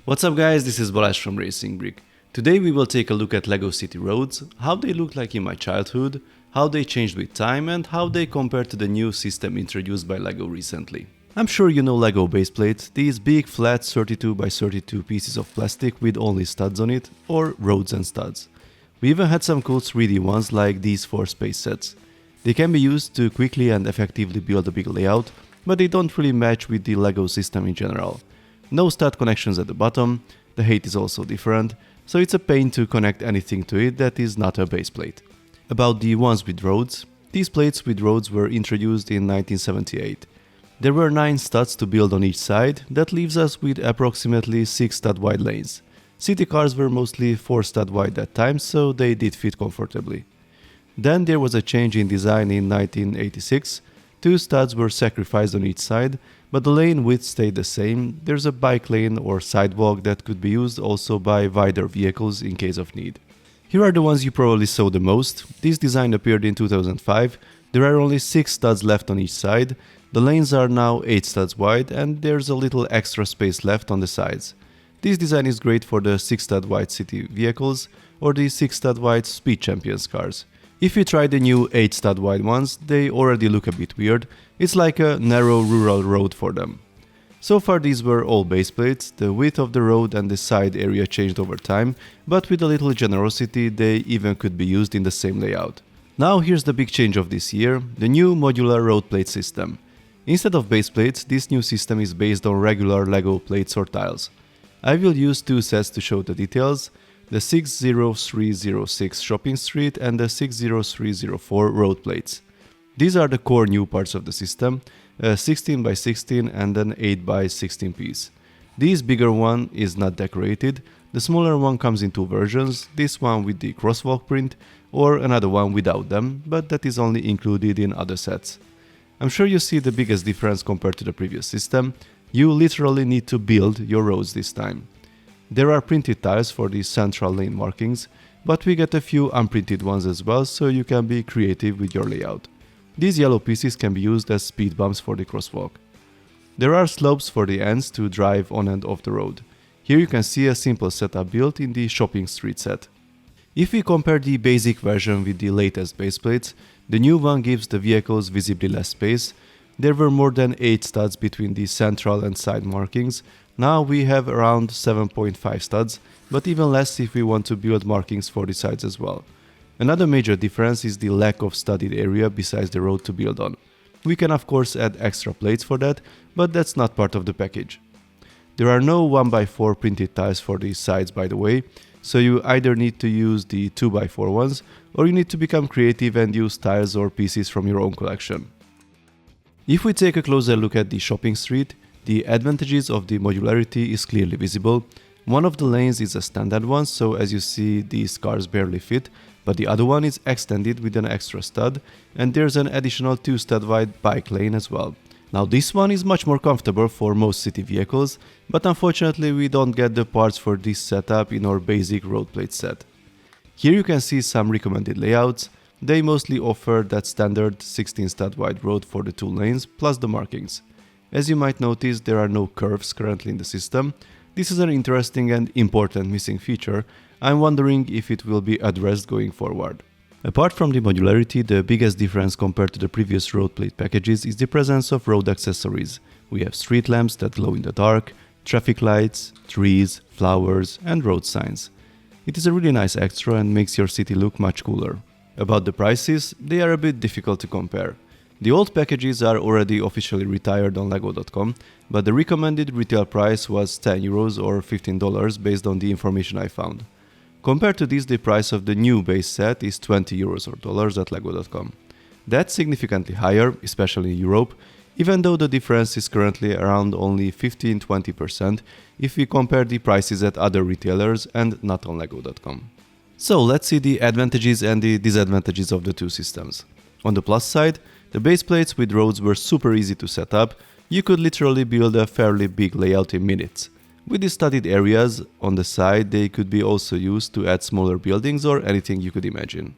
What's up guys, this is Balázs from Racing Brick. Today we will take a look at LEGO City Roads, how they looked like in my childhood, how they changed with time and how they compare to the new system introduced by LEGO recently. I'm sure you know LEGO baseplates, these big flat 32 by 32 pieces of plastic with only studs on it, or roads and studs. We even had some cool 3D ones like these 4 space sets. They can be used to quickly and effectively build a big layout, but they don't really match with the LEGO system in general. No stud connections at the bottom, the height is also different, so it's a pain to connect anything to it that is not a base plate. About the ones with roads, these plates with roads were introduced in 1978. There were 9 studs to build on each side, that leaves us with approximately 6 stud wide lanes. City cars were mostly 4 stud wide that time, so they did fit comfortably. Then there was a change in design in 1986. 2 studs were sacrificed on each side, but the lane width stayed the same. There's a bike lane or sidewalk that could be used also by wider vehicles in case of need. Here are the ones you probably saw the most. This design appeared in 2005. There are only 6 studs left on each side. The lanes are now 8 studs wide and there's a little extra space left on the sides. This design is great for the 6 stud wide city vehicles or the 6 stud wide Speed Champions cars. If you try the new 8 stud wide ones, they already look a bit weird. It's like a narrow rural road for them. So far these were all base plates, the width of the road and the side area changed over time, but with a little generosity they even could be used in the same layout. Now here's the big change of this year, the new modular road plate system. Instead of base plates, this new system is based on regular LEGO plates or tiles. I will use 2 sets to show the details. The 60306 Shopping Street and the 60304 road plates. These are the core new parts of the system, a 16 by 16 and an 8 by 16 piece. This bigger one is not decorated, the smaller one comes in 2 versions, this one with the crosswalk print or another one without them, but that is only included in other sets. I'm sure you see the biggest difference compared to the previous system, you literally need to build your roads this time. There are printed tiles for the central lane markings, but we get a few unprinted ones as well, so you can be creative with your layout. These yellow pieces can be used as speed bumps for the crosswalk. There are slopes for the ends to drive on and off the road. Here you can see a simple setup built in the shopping street set. If we compare the basic version with the latest base plates, the new one gives the vehicles visibly less space. There were more than 8 studs between the central and side markings. Now we have around 7.5 studs, but even less if we want to build markings for the sides as well. Another major difference is the lack of studded area besides the road to build on. We can of course add extra plates for that, but that's not part of the package. There are no 1x4 printed tiles for the sides by the way, so you either need to use the 2x4 ones or you need to become creative and use tiles or pieces from your own collection. If we take a closer look at the shopping street, the advantages of the modularity is clearly visible. One of the lanes is a standard one, so as you see these cars barely fit, but the other one is extended with an extra stud and there's an additional 2 stud wide bike lane as well. Now this one is much more comfortable for most city vehicles, but unfortunately we don't get the parts for this setup in our basic road plate set. Here you can see some recommended layouts. They mostly offer that standard 16 stud wide road for the 2 lanes plus the markings. As you might notice, there are no curves currently in the system. This is an interesting and important missing feature. I'm wondering if it will be addressed going forward. Apart from the modularity, the biggest difference compared to the previous road plate packages is the presence of road accessories. We have street lamps that glow in the dark, traffic lights, trees, flowers and road signs. It is a really nice extra and makes your city look much cooler. About the prices, they are a bit difficult to compare. The old packages are already officially retired on LEGO.com, but the recommended retail price was €10 or $15 based on the information I found. Compared to this, the price of the new base set is €20 or dollars at LEGO.com. That's significantly higher, especially in Europe, even though the difference is currently around only 15-20% if we compare the prices at other retailers and not on LEGO.com. So let's see the advantages and the disadvantages of the 2 systems. On the plus side, the base plates with roads were super easy to set up. You could literally build a fairly big layout in minutes. With the studded areas on the side, they could be also used to add smaller buildings or anything you could imagine.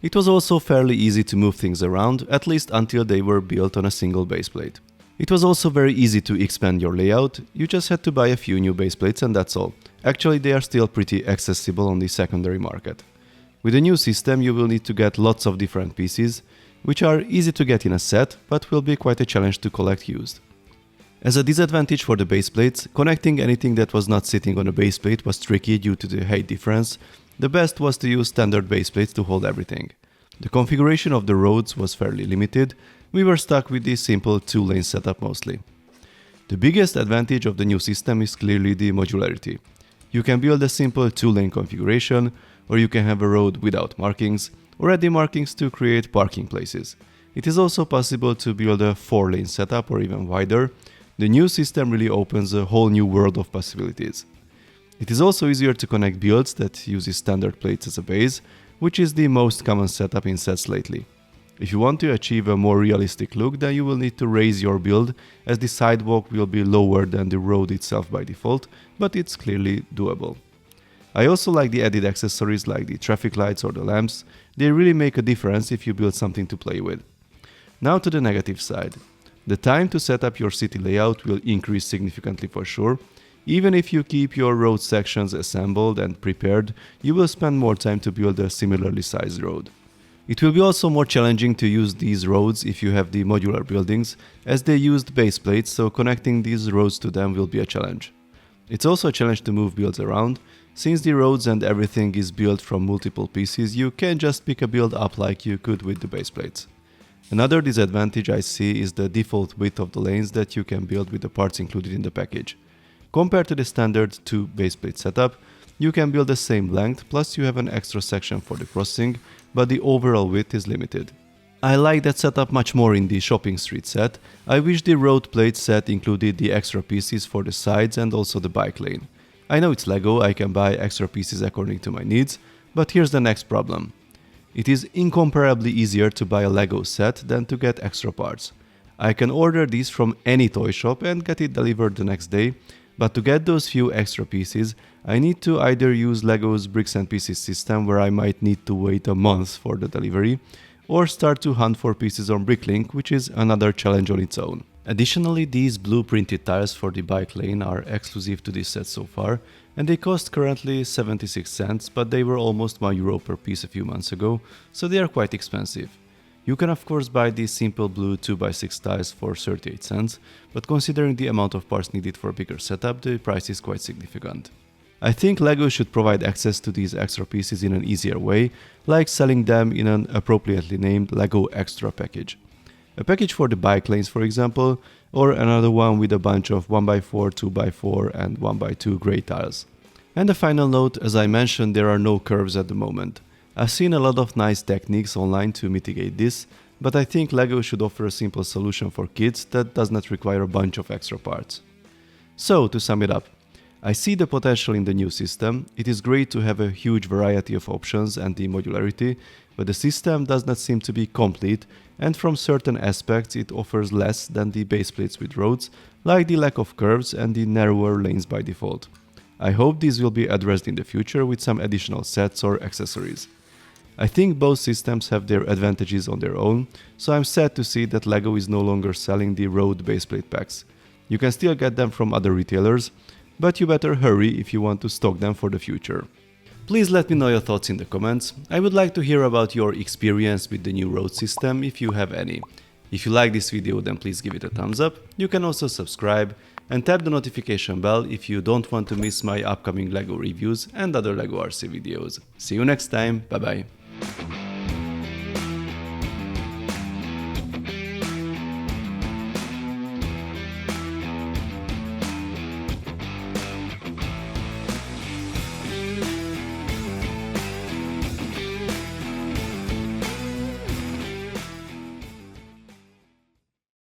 It was also fairly easy to move things around, at least until they were built on a single base plate. It was also very easy to expand your layout, you just had to buy a few new base plates and that's all. Actually, they are still pretty accessible on the secondary market. With the new system, you will need to get lots of different pieces, which are easy to get in a set, but will be quite a challenge to collect used. As a disadvantage for the base plates, connecting anything that was not sitting on a base plate was tricky due to the height difference. The best was to use standard base plates to hold everything. The configuration of the roads was fairly limited, we were stuck with the simple 2-lane setup mostly. The biggest advantage of the new system is clearly the modularity. You can build a simple 2-lane configuration, or you can have a road without markings, or add the markings to create parking places. It is also possible to build a 4-lane setup or even wider. The new system really opens a whole new world of possibilities. It is also easier to connect builds that uses standard plates as a base, which is the most common setup in sets lately. If you want to achieve a more realistic look, then you will need to raise your build, as the sidewalk will be lower than the road itself by default, but it's clearly doable. I also like the added accessories like the traffic lights or the lamps. They really make a difference if you build something to play with. Now to the negative side. The time to set up your city layout will increase significantly for sure. Even if you keep your road sections assembled and prepared, you will spend more time to build a similarly sized road. It will be also more challenging to use these roads if you have the modular buildings, as they used base plates, so connecting these roads to them will be a challenge. It's also a challenge to move builds around. Since the roads and everything is built from multiple pieces, you can't just pick a build up like you could with the base plates. Another disadvantage I see is the default width of the lanes that you can build with the parts included in the package. Compared to the standard 2 base plate setup, you can build the same length, plus you have an extra section for the crossing, but the overall width is limited. I like that setup much more in the shopping street set. I wish the road plate set included the extra pieces for the sides and also the bike lane. I know it's Lego, I can buy extra pieces according to my needs, but here's the next problem. It is incomparably easier to buy a Lego set than to get extra parts. I can order these from any toy shop and get it delivered the next day, but to get those few extra pieces, I need to either use Lego's Bricks and Pieces system, where I might need to wait a month for the delivery, or start to hunt for pieces on Bricklink, which is another challenge on its own. Additionally, these blue printed tires for the bike lane are exclusive to this set so far, and they cost currently 76 cents, but they were almost €1 per piece a few months ago, so they are quite expensive. You can of course buy these simple blue 2x6 tires for 38 cents, but considering the amount of parts needed for a bigger setup, the price is quite significant. I think Lego should provide access to these extra pieces in an easier way, like selling them in an appropriately named Lego Extra package. A package for the bike lanes, for example, or another one with a bunch of 1x4, 2x4 and 1x2 grey tiles. And a final note, as I mentioned, there are no curves at the moment. I've seen a lot of nice techniques online to mitigate this, but I think Lego should offer a simple solution for kids that does not require a bunch of extra parts. So, to sum it up, I see the potential in the new system. It is great to have a huge variety of options and the modularity, but the system does not seem to be complete, and from certain aspects it offers less than the base plates with roads, like the lack of curves and the narrower lanes by default. I hope these will be addressed in the future with some additional sets or accessories. I think both systems have their advantages on their own, so I'm sad to see that Lego is no longer selling the road baseplate packs. You can still get them from other retailers, but you better hurry if you want to stock them for the future. Please let me know your thoughts in the comments. I would like to hear about your experience with the new road system if you have any. If you like this video, then please give it a thumbs up. You can also subscribe and tap the notification bell if you don't want to miss my upcoming Lego reviews and other Lego RC videos. See you next time, bye bye.